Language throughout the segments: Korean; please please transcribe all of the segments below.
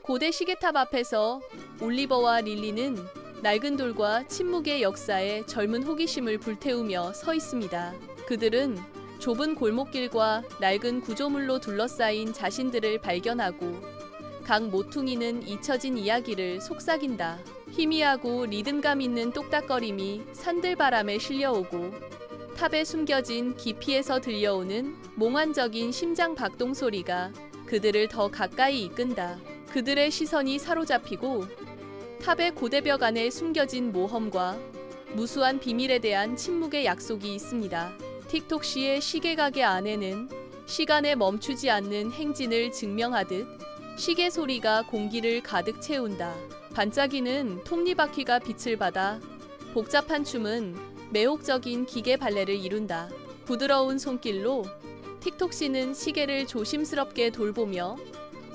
고대 시계탑 앞에서 올리버와 릴리는 낡은 돌과 침묵의 역사에 젊은 호기심을 불태우며 서 있습니다. 그들은 좁은 골목길과 낡은 구조물로 둘러싸인 자신들을 발견하고 각 모퉁이는 잊혀진 이야기를 속삭인다. 희미하고 리듬감 있는 똑딱거림이 산들바람에 실려오고 탑에 숨겨진 깊이에서 들려오는 몽환적인 심장 박동 소리가 그들을 더 가까이 이끈다. 그들의 시선이 사로잡히고 탑의 고대벽 안에 숨겨진 모험과 무수한 비밀에 대한 침묵의 약속이 있습니다. 틱톡시의 시계가게 안에는 시간에 멈추지 않는 행진을 증명하듯 시계 소리가 공기를 가득 채운다. 반짝이는 톱니바퀴가 빛을 받아 복잡한 춤은 매혹적인 기계 발레를 이룬다. 부드러운 손길로 틱톡시는 시계를 조심스럽게 돌보며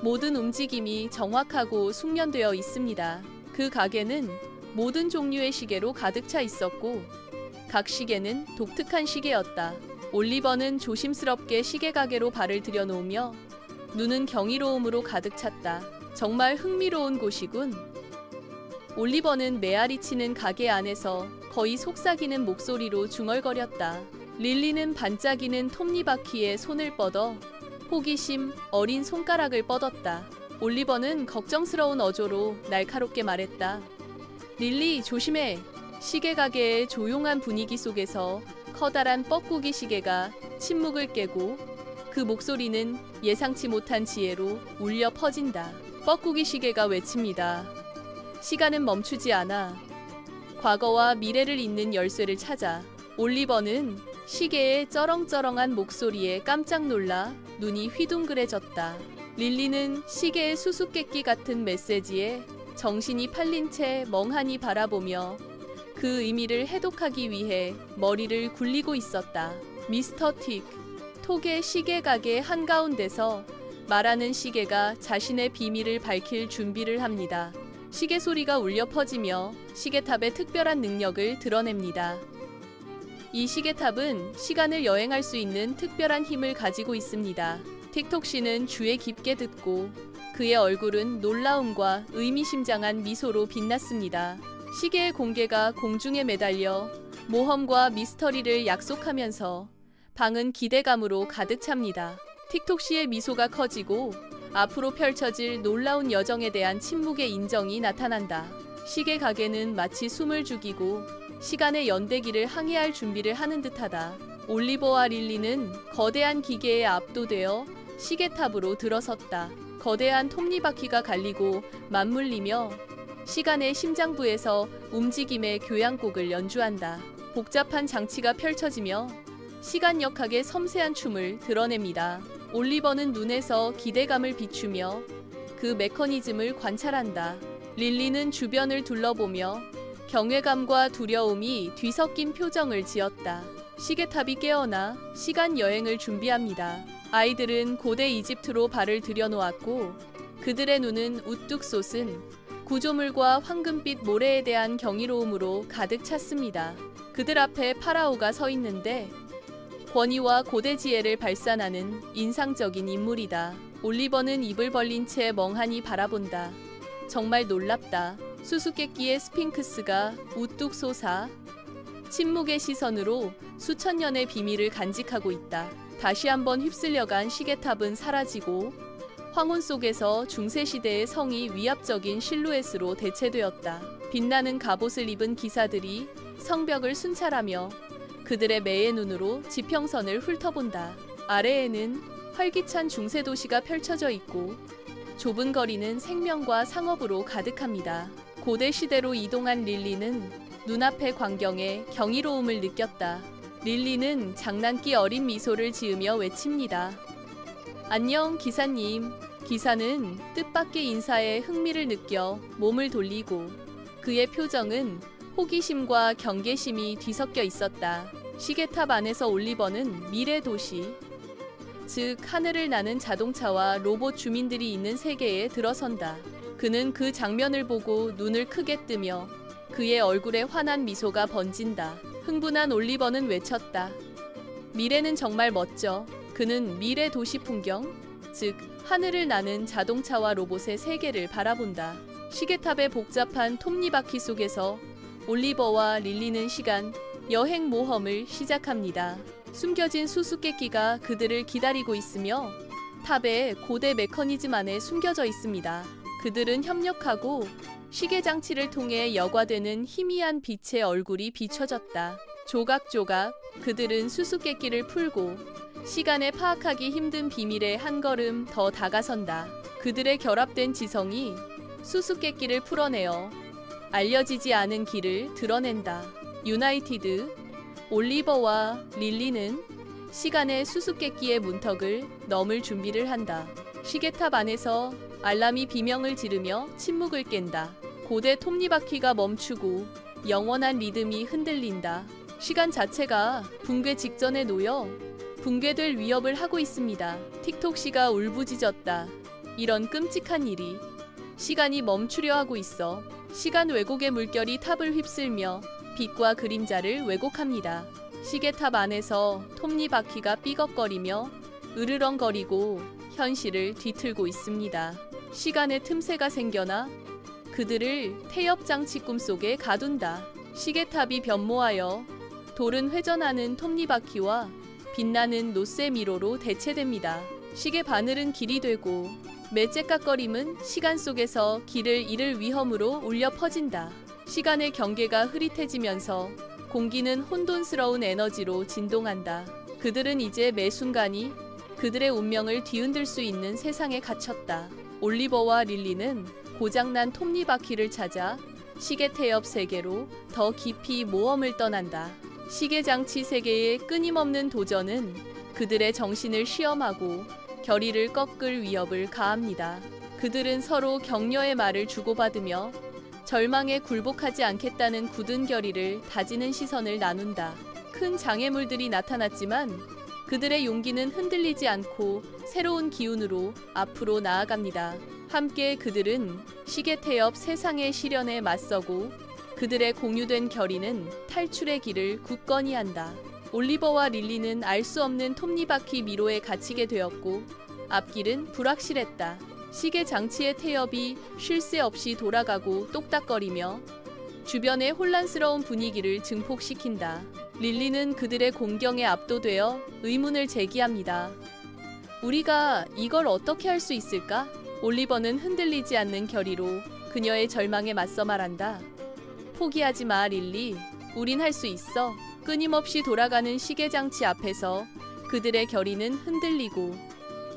모든 움직임이 정확하고 숙련되어 있습니다. 그 가게는 모든 종류의 시계로 가득 차 있었고 각 시계는 독특한 시계였다. 올리버는 조심스럽게 시계 가게로 발을 들여놓으며 눈은 경이로움으로 가득 찼다. 정말 흥미로운 곳이군. 올리버는 메아리 치는 가게 안에서 거의 속삭이는 목소리로 중얼거렸다. 릴리는 반짝이는 톱니바퀴에 손을 뻗어 호기심 어린 손가락을 뻗었다. 올리버는 걱정스러운 어조로 날카롭게 말했다. 릴리, 조심해. 시계 가게의 조용한 분위기 속에서 커다란 뻐꾸기 시계가 침묵을 깨고 그 목소리는 예상치 못한 지혜로 울려 퍼진다. 뻐꾸기 시계가 외칩니다. 시간은 멈추지 않아. 과거와 미래를 잇는 열쇠를 찾아. 올리버는 시계의 쩌렁쩌렁한 목소리에 깜짝 놀라 눈이 휘둥그레졌다. 릴리는 시계의 수수께끼 같은 메시지에 정신이 팔린 채 멍하니 바라보며 그 의미를 해독하기 위해 머리를 굴리고 있었다. 미스터 틱, 톡의 시계 가게 한가운데서 말하는 시계가 자신의 비밀을 밝힐 준비를 합니다. 시계 소리가 울려 퍼지며 시계탑의 특별한 능력을 드러냅니다. 이 시계탑은 시간을 여행할 수 있는 특별한 힘을 가지고 있습니다. 틱톡씨는 귀에 깊게 듣고 그의 얼굴은 놀라움과 의미심장한 미소로 빛났습니다. 시계의 공개가 공중에 매달려 모험과 미스터리를 약속하면서 방은 기대감으로 가득 찹니다. 틱톡씨의 미소가 커지고 앞으로 펼쳐질 놀라운 여정에 대한 침묵의 인정이 나타난다. 시계 가게는 마치 숨을 죽이고 시간의 연대기를 항해할 준비를 하는 듯하다. 올리버와 릴리는 거대한 기계에 압도되어 시계탑으로 들어섰다. 거대한 톱니바퀴가 갈리고 맞물리며 시간의 심장부에서 움직임의 교향곡을 연주한다. 복잡한 장치가 펼쳐지며 시간역학의 섬세한 춤을 드러냅니다. 올리버는 눈에서 기대감을 비추며 그 메커니즘을 관찰한다. 릴리는 주변을 둘러보며 경외감과 두려움이 뒤섞인 표정을 지었다. 시계탑이 깨어나 시간 여행을 준비합니다. 아이들은 고대 이집트로 발을 들여놓았고 그들의 눈은 우뚝 솟은 구조물과 황금빛 모래에 대한 경이로움으로 가득 찼습니다. 그들 앞에 파라오가 서 있는데 권위와 고대 지혜를 발산하는 인상적인 인물이다. 올리버는 입을 벌린 채 멍하니 바라본다. 정말 놀랍다. 수수께끼의 스핑크스가 우뚝 솟아 침묵의 시선으로 수천 년의 비밀을 간직하고 있다. 다시 한번 휩쓸려간 시계탑은 사라지고 황혼 속에서 중세시대의 성이 위압적인 실루엣으로 대체되었다. 빛나는 갑옷을 입은 기사들이 성벽을 순찰하며 그들의 매의 눈으로 지평선을 훑어본다. 아래에는 활기찬 중세 도시가 펼쳐져 있고 좁은 거리는 생명과 상업으로 가득합니다. 고대 시대로 이동한 릴리는 눈앞의 광경에 경이로움을 느꼈다. 릴리는 장난기 어린 미소를 지으며 외칩니다. 안녕, 기사님. 기사는 뜻밖의 인사에 흥미를 느껴 몸을 돌리고 그의 표정은 호기심과 경계심이 뒤섞여 있었다. 시계탑 안에서 올리버는 미래 도시, 즉 하늘을 나는 자동차와 로봇 주민들이 있는 세계에 들어선다. 그는 그 장면을 보고 눈을 크게 뜨며 그의 얼굴에 환한 미소가 번진다. 흥분한 올리버는 외쳤다. 미래는 정말 멋져. 그는 미래 도시 풍경, 즉 하늘을 나는 자동차와 로봇의 세계를 바라본다. 시계탑의 복잡한 톱니바퀴 속에서 올리버와 릴리는 시간 여행 모험을 시작합니다. 숨겨진 수수께끼가 그들을 기다리고 있으며 탑의 고대 메커니즘 안에 숨겨져 있습니다. 그들은 협력하고 시계 장치를 통해 여과되는 희미한 빛의 얼굴이 비춰졌다. 조각조각 그들은 수수께끼를 풀고 시간에 파악하기 힘든 비밀에 한 걸음 더 다가선다. 그들의 결합된 지성이 수수께끼를 풀어내어 알려지지 않은 길을 드러낸다. 유나이티드, 올리버와 릴리는 시간의 수수께끼의 문턱을 넘을 준비를 한다. 시계탑 안에서 알람이 비명을 지르며 침묵을 깬다. 고대 톱니바퀴가 멈추고 영원한 리듬이 흔들린다. 시간 자체가 붕괴 직전에 놓여 붕괴될 위협을 하고 있습니다. 틱톡씨가 울부짖었다. 이런 끔찍한 일이 시간이 멈추려 하고 있어. 시간 왜곡의 물결이 탑을 휩쓸며 빛과 그림자를 왜곡합니다. 시계탑 안에서 톱니바퀴가 삐걱거리며 으르렁거리고 현실을 뒤틀고 있습니다. 시간의 틈새가 생겨나 그들을 태엽장치 꿈속에 가둔다. 시계탑이 변모하여 돌은 회전하는 톱니바퀴와 빛나는 노세미로로 대체됩니다. 시계 바늘은 길이 되고 매째깍거림은 시간 속에서 길을 잃을 위험으로 울려 퍼진다. 시간의 경계가 흐릿해지면서 공기는 혼돈스러운 에너지로 진동한다. 그들은 이제 매 순간이 그들의 운명을 뒤흔들 수 있는 세상에 갇혔다. 올리버와 릴리는 고장난 톱니바퀴를 찾아 시계 태엽 세계로 더 깊이 모험을 떠난다. 시계 장치 세계의 끊임없는 도전은 그들의 정신을 시험하고 결의를 꺾을 위협을 가합니다. 그들은 서로 격려의 말을 주고받으며 절망에 굴복하지 않겠다는 굳은 결의를 다지는 시선을 나눈다. 큰 장애물들이 나타났지만 그들의 용기는 흔들리지 않고 새로운 기운으로 앞으로 나아갑니다. 함께 그들은 시계 태엽 세상의 시련에 맞서고 그들의 공유된 결의는 탈출의 길을 굳건히 한다. 올리버와 릴리는 알 수 없는 톱니바퀴 미로에 갇히게 되었고 앞길은 불확실했다. 시계 장치의 태엽이 쉴 새 없이 돌아가고 똑딱거리며 주변의 혼란스러운 분위기를 증폭시킨다. 릴리는 그들의 공경에 압도되어 의문을 제기합니다. 우리가 이걸 어떻게 할 수 있을까? 올리버는 흔들리지 않는 결의로 그녀의 절망에 맞서 말한다. 포기하지 마, 릴리. 우린 할 수 있어. 끊임없이 돌아가는 시계 장치 앞에서 그들의 결의는 흔들리고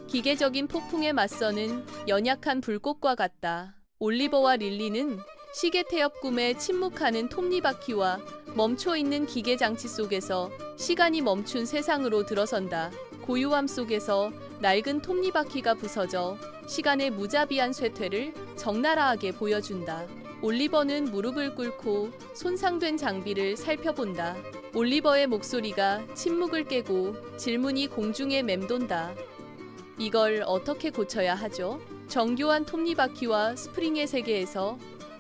기계적인 폭풍에 맞서는 연약한 불꽃과 같다. 올리버와 릴리는 시계 태엽 꿈에 침묵하는 톱니바퀴와 멈춰있는 기계 장치 속에서 시간이 멈춘 세상으로 들어선다. 고요함 속에서 낡은 톱니바퀴가 부서져 시간의 무자비한 쇠퇴를 적나라하게 보여준다. 올리버는 무릎을 꿇고 손상된 장비를 살펴본다. 올리버의 목소리가 침묵을 깨고 질문이 공중에 맴돈다. 이걸 어떻게 고쳐야 하죠? 정교한 톱니바퀴와 스프링의 세계에서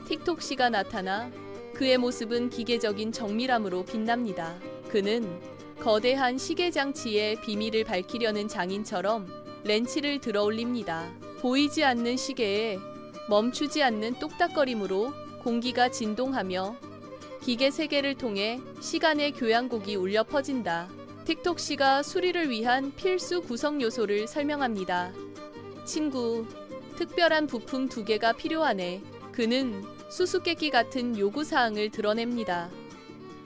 틱톡씨가 나타나 그의 모습은 기계적인 정밀함으로 빛납니다. 그는 거대한 시계 장치의 비밀을 밝히려는 장인처럼 렌치를 들어올립니다. 보이지 않는 시계에 멈추지 않는 똑딱거림으로 공기가 진동하며 기계 세계를 통해 시간의 교향곡이 울려 퍼진다. 틱톡씨가 수리를 위한 필수 구성 요소를 설명합니다. 친구, 특별한 부품 2개가 필요하네. 그는 수수께끼 같은 요구사항을 드러냅니다.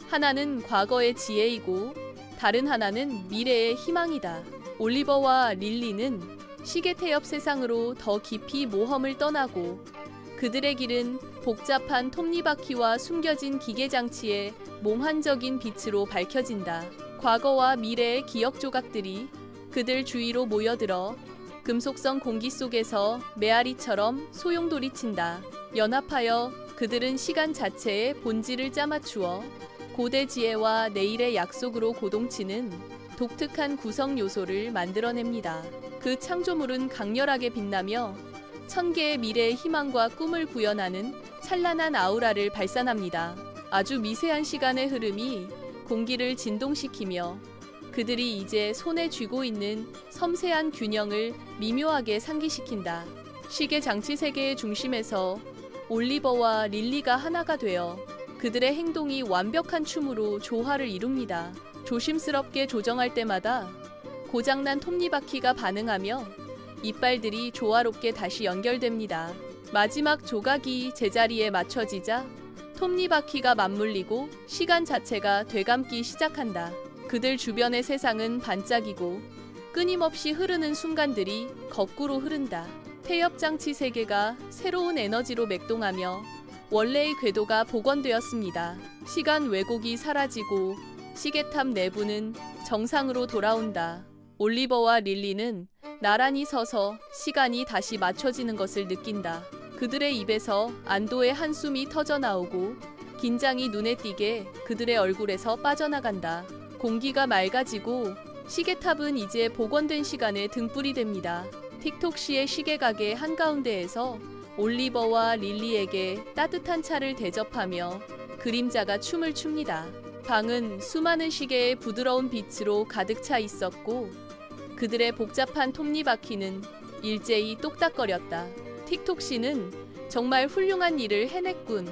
하나는 과거의 지혜이고 다른 하나는 미래의 희망이다. 올리버와 릴리는 시계 태엽 세상으로 더 깊이 모험을 떠나고 그들의 길은 복잡한 톱니바퀴와 숨겨진 기계장치의 몽환적인 빛으로 밝혀진다. 과거와 미래의 기억 조각들이 그들 주위로 모여들어 금속성 공기 속에서 메아리처럼 소용돌이친다. 연합하여 그들은 시간 자체의 본질을 짜맞추어 고대 지혜와 내일의 약속으로 고동치는 독특한 구성 요소를 만들어냅니다. 그 창조물은 강렬하게 빛나며 1000개의 미래의 희망과 꿈을 구현하는 찬란한 아우라를 발산합니다. 아주 미세한 시간의 흐름이 공기를 진동시키며 그들이 이제 손에 쥐고 있는 섬세한 균형을 미묘하게 상기시킨다. 시계 장치 세계의 중심에서 올리버와 릴리가 하나가 되어 그들의 행동이 완벽한 춤으로 조화를 이룹니다. 조심스럽게 조정할 때마다 고장난 톱니바퀴가 반응하며 이빨들이 조화롭게 다시 연결됩니다. 마지막 조각이 제자리에 맞춰지자 톱니바퀴가 맞물리고 시간 자체가 되감기 시작한다. 그들 주변의 세상은 반짝이고 끊임없이 흐르는 순간들이 거꾸로 흐른다. 태엽장치 세계가 새로운 에너지로 맥동하며 원래의 궤도가 복원되었습니다. 시간 왜곡이 사라지고 시계탑 내부는 정상으로 돌아온다. 올리버와 릴리는 나란히 서서 시간이 다시 맞춰지는 것을 느낀다. 그들의 입에서 안도의 한숨이 터져나오고 긴장이 눈에 띄게 그들의 얼굴에서 빠져나간다. 공기가 맑아지고 시계탑은 이제 복원된 시간에 등불이 됩니다. 틱톡시의 시계가게 한가운데에서 올리버와 릴리에게 따뜻한 차를 대접하며 그림자가 춤을 춥니다. 방은 수많은 시계의 부드러운 빛으로 가득 차 있었고 그들의 복잡한 톱니바퀴는 일제히 똑딱거렸다. 틱톡시는 정말 훌륭한 일을 해냈군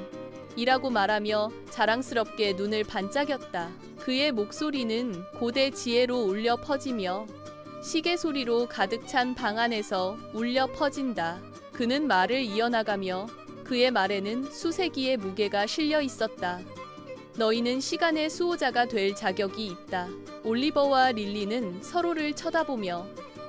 이라고 말하며 자랑스럽게 눈을 반짝였다. 그의 목소리는 고대 지혜로 울려 퍼지며 시계 소리로 가득 찬 방 안에서 울려 퍼진다. 그는 말을 이어나가며 그의 말에는 수세기의 무게가 실려 있었다. 너희는 시간의 수호자가 될 자격이 있다. 올리버와 릴리는 서로를 쳐다보며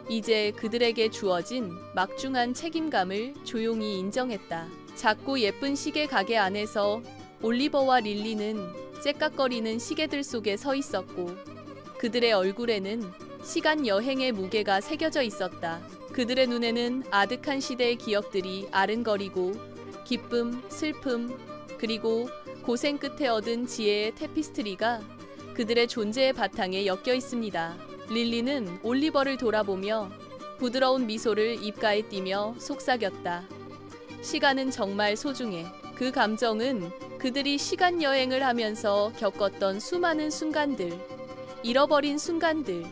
이제 그들에게 주어진 막중한 책임감을 조용히 인정했다. 작고 예쁜 시계 가게 안에서 올리버와 릴리는 째깍거리는 시계들 속에 서 있었고 그들의 얼굴에는 시간 여행의 무게가 새겨져 있었다. 그들의 눈에는 아득한 시대의 기억들이 아른거리고 기쁨, 슬픔, 그리고 고생 끝에 얻은 지혜의 테피스트리가 그들의 존재의 바탕에 엮여 있습니다. 릴리는 올리버를 돌아보며 부드러운 미소를 입가에 띠며 속삭였다. 시간은 정말 소중해. 그 감정은 그들이 시간 여행을 하면서 겪었던 수많은 순간들, 잃어버린 순간들,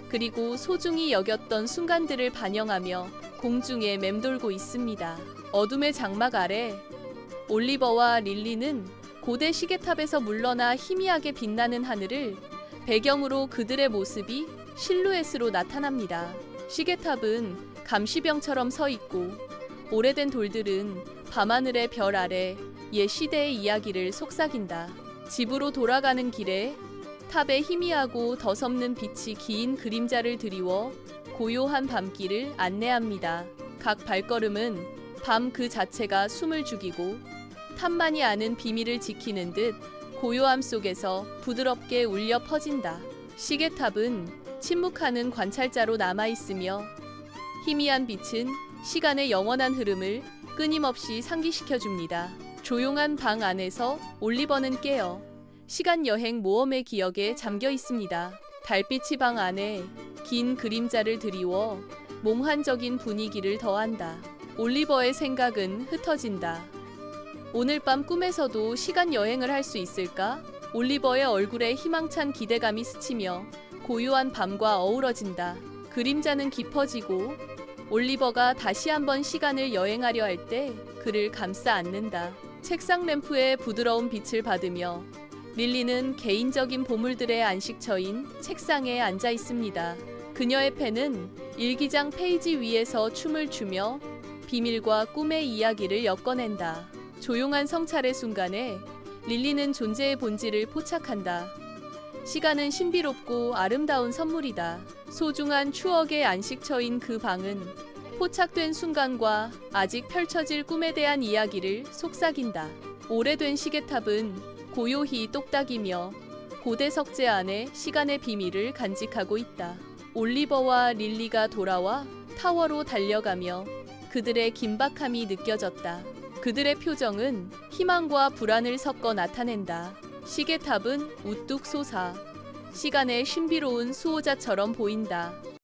그리고 소중히 여겼던 순간들을 반영하며 공중에 맴돌고 있습니다. 어둠의 장막 아래 올리버와 릴리는 고대 시계탑에서 물러나 희미하게 빛나는 하늘을 배경으로 그들의 모습이 실루엣으로 나타납니다. 시계탑은 감시병처럼 서 있고 오래된 돌들은 밤하늘의 별 아래 옛 시대의 이야기를 속삭인다. 집으로 돌아가는 길에 탑의 희미하고 더섭는 빛이 긴 그림자를 드리워 고요한 밤길을 안내합니다. 각 발걸음은 밤 그 자체가 숨을 죽이고 탑만이 아는 비밀을 지키는 듯 고요함 속에서 부드럽게 울려 퍼진다. 시계탑은 침묵하는 관찰자로 남아있으며 희미한 빛은 시간의 영원한 흐름을 끊임없이 상기시켜줍니다. 조용한 방 안에서 올리버는 깨어 시간 여행 모험의 기억에 잠겨 있습니다. 달빛이 방 안에 긴 그림자를 드리워 몽환적인 분위기를 더한다. 올리버의 생각은 흩어진다. 오늘 밤 꿈에서도 시간 여행을 할 수 있을까? 올리버의 얼굴에 희망찬 기대감이 스치며 고요한 밤과 어우러진다. 그림자는 깊어지고 올리버가 다시 한번 시간을 여행하려 할 때 그를 감싸 안는다. 책상 램프의 부드러운 빛을 받으며 릴리는 개인적인 보물들의 안식처인 책상에 앉아 있습니다. 그녀의 펜은 일기장 페이지 위에서 춤을 추며 비밀과 꿈의 이야기를 엮어낸다. 조용한 성찰의 순간에 릴리는 존재의 본질을 포착한다. 시간은 신비롭고 아름다운 선물이다. 소중한 추억의 안식처인 그 방은 포착된 순간과 아직 펼쳐질 꿈에 대한 이야기를 속삭인다. 오래된 시계탑은 고요히 똑딱이며 고대 석재 안에 시간의 비밀을 간직하고 있다. 올리버와 릴리가 돌아와 타워로 달려가며 그들의 긴박함이 느껴졌다. 그들의 표정은 희망과 불안을 섞어 나타낸다. 시계탑은 우뚝 솟아 시간의 신비로운 수호자처럼 보인다.